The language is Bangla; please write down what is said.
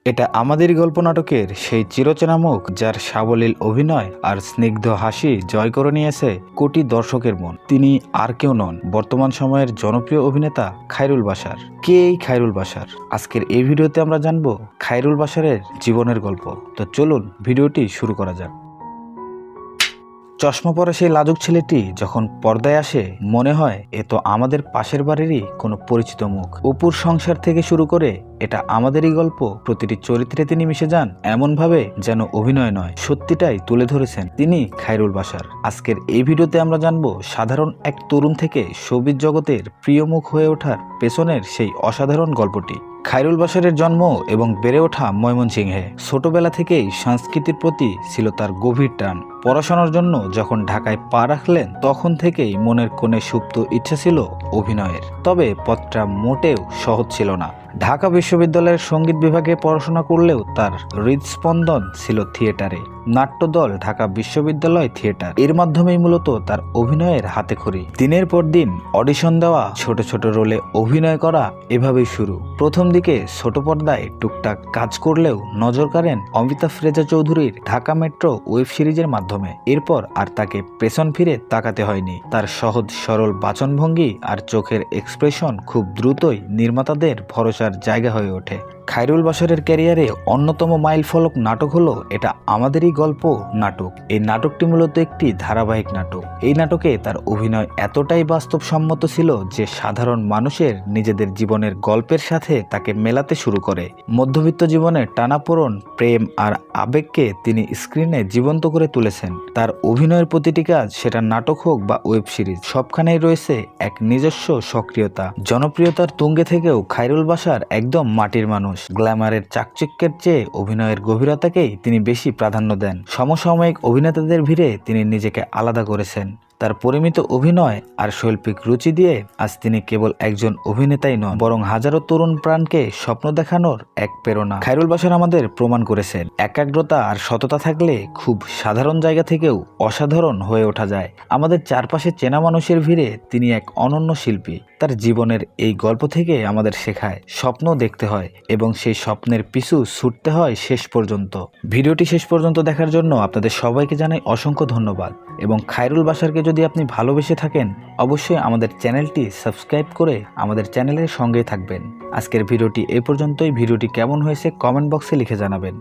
এটা আমাদেরই গল্প নাটকের সেই চিরচেনা মুখ যার সাবলীল অভিনয় আর স্নিগ্ধ হাসি জয় করে নিয়েছে কোটি দর্শকের মন। তিনি আর কেউ নন, বর্তমান সময়ের জনপ্রিয় অভিনেতা খায়রুল বাশার। কে এই খায়রুল বাশার? আজকের এই ভিডিওতে আমরা জানবো খায়রুল বাশারের জীবনের গল্প। তো চলুন ভিডিওটি শুরু করা যাক। চশমা পরা সেই লাজুক ছেলেটি যখন পর্দায় আসে, মনে হয় এ তো আমাদের পাশের বাড়িরই কোনো পরিচিত মুখ। অপুর সংসার থেকে শুরু করে এটা আমাদেরই গল্প, প্রতিটি চরিত্রে তিনি মিশে যান এমনভাবে যেন অভিনয় নয়, সত্যিটাই তুলে ধরেছেন তিনি খায়রুল বাশার। আজকের এই ভিডিওতে আমরা জানবো সাধারণ এক তরুণ থেকে শোবিজ জগতের প্রিয় মুখ হয়ে ওঠার পেছনের সেই অসাধারণ গল্পটি। খায়রুল বাশারের জন্ম এবং বেড়ে ওঠা ময়মনসিংহে। ছোটবেলা থেকেই সংস্কৃতির প্রতি ছিল তার গভীর টান। পড়াশোনার জন্য যখন ঢাকায় পা রাখলেন, তখন থেকেই মনের কোণে সুপ্ত ইচ্ছা ছিল অভিনয়ের। তবে পথটা মোটেও সহজ ছিল না। ঢাকা বিশ্ববিদ্যালয়ের সঙ্গীত বিভাগে পড়াশোনা করলেও তার হৃদস্পন্দন ছিল থিয়েটারে। নাট্যদল ঢাকা বিশ্ববিদ্যালয় থিয়েটার, এর মাধ্যমেই মূলত তার অভিনয়ের হাতেখড়ি। দিনের পর দিন অডিশন দেওয়া, ছোট ছোট রোলে অভিনয় করা, এভাবেই শুরু। প্রথম দিকে ছোট পর্দায় টুকটাক কাজ করলেও নজর কাড়েন অমিতাভ রেজা চৌধুরীর ঢাকা মেট্রো ওয়েব সিরিজের মাধ্যমে। এরপর আর তাকে পেছন ফিরে তাকাতে হয়নি। তার সহজ সরল বাচনভঙ্গি আর চোখের এক্সপ্রেশন খুব দ্রুতই নির্মাতাদের ভরসার জায়গা হয়ে ওঠে। খায়রুল বাশারের ক্যারিয়ারে অন্যতম মাইলফলক নাটক হলো এটা আমাদেরই গল্প নাটক। এই নাটকটি মূলত একটি ধারাবাহিক নাটক। এই নাটকে তার অভিনয় এতটাই বাস্তবসম্মত ছিল যে সাধারণ মানুষের নিজেদের জীবনের গল্পের সাথে তাকে মেলাতে শুরু করে। মধ্যবিত্ত জীবনের টানাপোড়েন, প্রেম আর আবেগকে তিনি স্ক্রিনে জীবন্ত করে তুলেছেন। তার অভিনয়ের প্রতিটি কাজ, সেটা নাটক হোক বা ওয়েব সিরিজ, সবখানেই রয়েছে এক নিজস্ব সক্রিয়তা। জনপ্রিয়তার তুঙ্গে থেকেও খায়রুল বাশার একদম মাটির মানুষ। গ্ল্যামারের চাকচিক্যের চেয়ে অভিনয়ের গভীরতাকেই তিনি বেশি প্রাধান্য দেন। সমসাময়িক অভিনেতাদের ভিড়ে তিনি নিজেকে আলাদা করেছেন। তার পরিমিত অভিনয় আর শৈল্পিক রুচি দিয়ে আজ তিনি কেবল একজন অভিনেতাই নন, বরং হাজারো তরুণ প্রাণকে স্বপ্ন দেখানোর এক প্রেরণা। খায়রুল বাশার আমাদের প্রমাণ করেছেন একাগ্রতা আর সততা থাকলে খুব সাধারণ জায়গা থেকেও অসাধারণ হয়ে ওঠা যায়। আমাদের চারপাশে চেনা মানুষের ভিড়ে তিনি এক অনন্য শিল্পী। তার জীবনের এই গল্প থেকে আমাদের শেখায় স্বপ্ন দেখতে হয় এবং সেই স্বপ্নের পিছু ছুটতে হয় শেষ পর্যন্ত। ভিডিওটি শেষ পর্যন্ত দেখার জন্য আপনাদের সবাইকে জানাই অসংখ্য ধন্যবাদ। এবং খায়রুল বাশারকে যদি আপনি ভালোবেসে থাকেন, অবশ্যই আমাদের চ্যানেলটি সাবস্ক্রাইব করে আমাদের চ্যানেলের সঙ্গেই থাকবেন। আজকের ভিডিওটি এই পর্যন্তই। ভিডিওটি কেমন হয়েছে কমেন্ট বক্সে লিখে জানাবেন।